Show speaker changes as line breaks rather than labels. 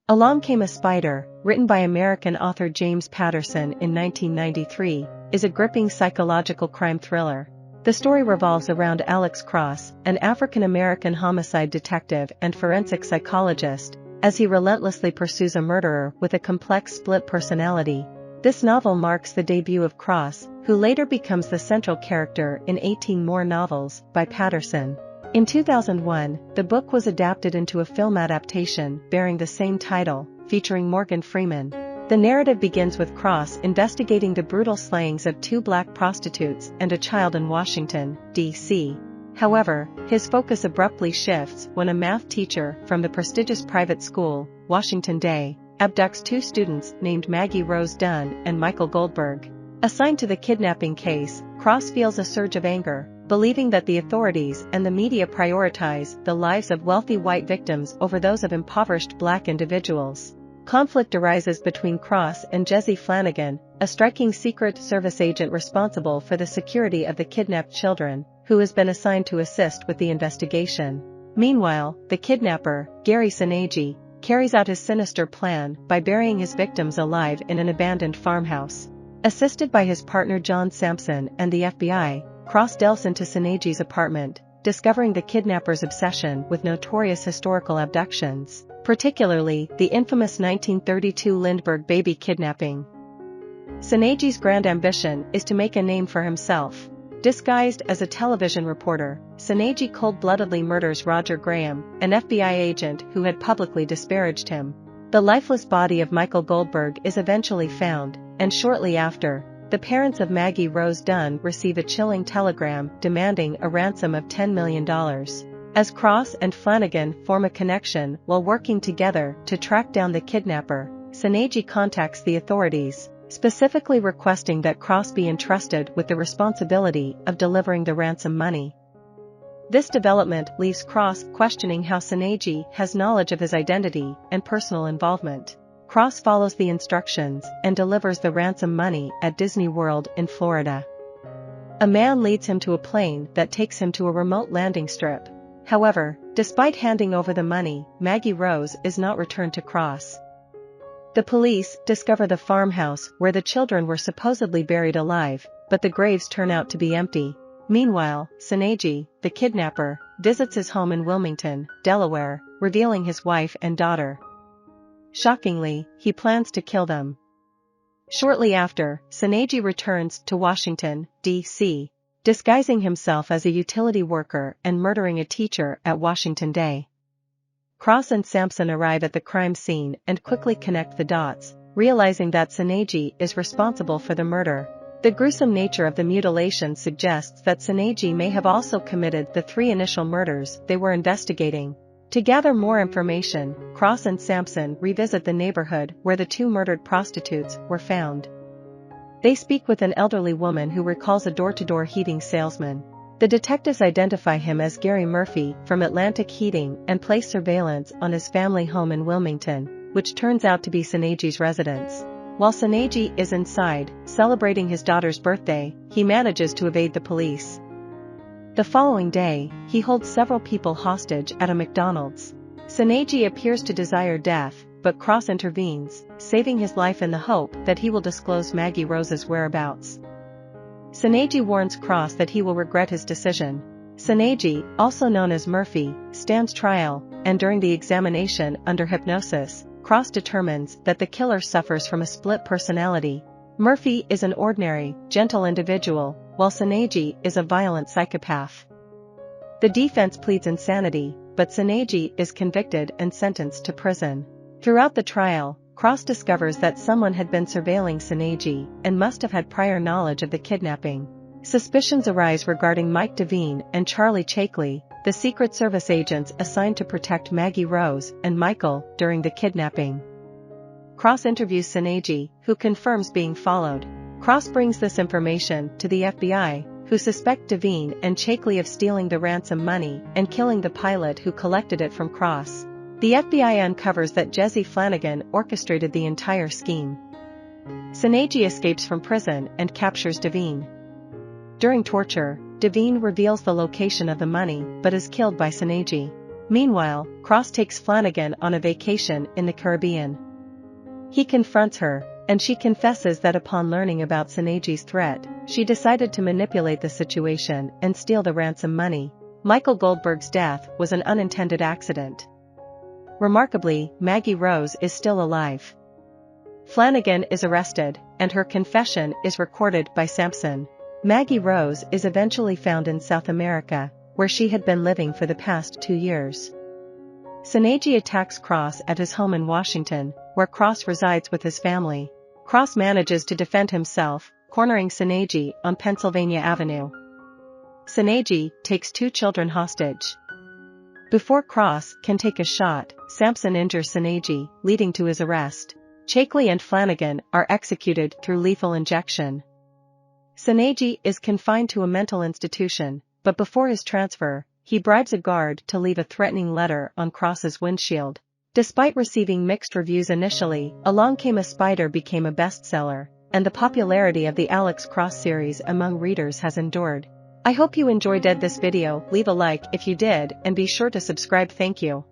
Along Came a Spider, written by American author James Patterson in 1993, is a gripping psychological crime thriller. The story revolves around Alex Cross, an African-American homicide detective and forensic psychologist, as he relentlessly pursues a murderer with a complex split personality. This novel marks the debut of Cross, who later becomes the central character in 18 more novels by Patterson. In 2001, the book was adapted into a film adaptation bearing the same title, featuring Morgan Freeman. The narrative begins with Cross investigating the brutal slayings of 2 black prostitutes and a child in Washington, D.C. However, his focus abruptly shifts when a math teacher from the prestigious private school, Washington Day, abducts 2 students named Maggie Rose Dunn and Michael Goldberg. Assigned to the kidnapping case, Cross feels a surge of anger, believing that the authorities and the media prioritize the lives of wealthy white victims over those of impoverished black individuals. Conflict arises between Cross and Jesse Flanagan, a striking Secret Service agent responsible for the security of the kidnapped children, who has been assigned to assist with the investigation. Meanwhile, the kidnapper, Gary Soneji, carries out his sinister plan by burying his victims alive in an abandoned farmhouse. Assisted by his partner John Sampson and the FBI, Cross delves into Soneji's apartment, discovering the kidnapper's obsession with notorious historical abductions, particularly the infamous 1932 Lindbergh baby kidnapping. Soneji's grand ambition is to make a name for himself. Disguised as a television reporter, Soneji cold-bloodedly murders Roger Graham, an FBI agent who had publicly disparaged him. The lifeless body of Michael Goldberg is eventually found, and shortly after, the parents of Maggie Rose Dunn receive a chilling telegram demanding a ransom of $10 million. As Cross and Flanagan form a connection while working together to track down the kidnapper, Soneji contacts the authorities, specifically requesting that Cross be entrusted with the responsibility of delivering the ransom money. This development leaves Cross questioning how Soneji has knowledge of his identity and personal involvement. Cross follows the instructions and delivers the ransom money at Disney World in Florida. A man leads him to a plane that takes him to a remote landing strip. However, despite handing over the money, Maggie Rose is not returned to Cross. The police discover the farmhouse where the children were supposedly buried alive, but the graves turn out to be empty. Meanwhile, Soneji, the kidnapper, visits his home in Wilmington, Delaware, revealing his wife and daughter. Shockingly, he plans to kill them. Shortly after, Soneji returns to Washington, D.C., disguising himself as a utility worker and murdering a teacher at Washington Day. Cross and Sampson arrive at the crime scene and quickly connect the dots, realizing that Soneji is responsible for the murder. The gruesome nature of the mutilation suggests that Soneji may have also committed the 3 initial murders they were investigating. To gather more information, Cross and Sampson revisit the neighborhood where the 2 murdered prostitutes were found. They speak with an elderly woman who recalls a door-to-door heating salesman. The detectives identify him as Gary Murphy from Atlantic Heating and place surveillance on his family home in Wilmington, which turns out to be Soneji's residence. While Soneji is inside, celebrating his daughter's birthday, he manages to evade the police. The following day, he holds several people hostage at a McDonald's. Soneji appears to desire death, but Cross intervenes, saving his life in the hope that he will disclose Maggie Rose's whereabouts. Soneji warns Cross that he will regret his decision. Soneji, also known as Murphy, stands trial, and during the examination under hypnosis, Cross determines that the killer suffers from a split personality. Murphy is an ordinary, gentle individual, while Soneji is a violent psychopath. The defense pleads insanity, but Soneji is convicted and sentenced to prison. Throughout the trial, Cross discovers that someone had been surveilling Soneji and must have had prior knowledge of the kidnapping. Suspicions arise regarding Mike Devine and Charlie Chakley, the Secret Service agents assigned to protect Maggie Rose and Michael during the kidnapping. Cross interviews Soneji, who confirms being followed. Cross brings this information to the FBI, who suspect Devine and Chakley of stealing the ransom money and killing the pilot who collected it from Cross. The FBI uncovers that Jesse Flanagan orchestrated the entire scheme. Soneji escapes from prison and captures Devine. During torture, Devine reveals the location of the money but is killed by Soneji. Meanwhile, Cross takes Flanagan on a vacation in the Caribbean. He confronts her, and she confesses that upon learning about Soneji's threat, she decided to manipulate the situation and steal the ransom money. Michael Goldberg's death was an unintended accident. Remarkably, Maggie Rose is still alive. Flanagan is arrested, and her confession is recorded by Sampson. Maggie Rose is eventually found in South America, where she had been living for the past 2 years. Soneji attacks Cross at his home in Washington, where Cross resides with his family. Cross manages to defend himself, cornering Soneji on Pennsylvania Avenue. Soneji takes 2 children hostage. Before Cross can take a shot, Sampson injures Soneji, leading to his arrest. Chakely and Flanagan are executed through lethal injection. Soneji is confined to a mental institution, but before his transfer, he bribes a guard to leave a threatening letter on Cross's windshield. Despite receiving mixed reviews initially, Along Came a Spider became a bestseller, and the popularity of the Alex Cross series among readers has endured. I hope you enjoyed this video. Leave a like if you did and be sure to subscribe. Thank you.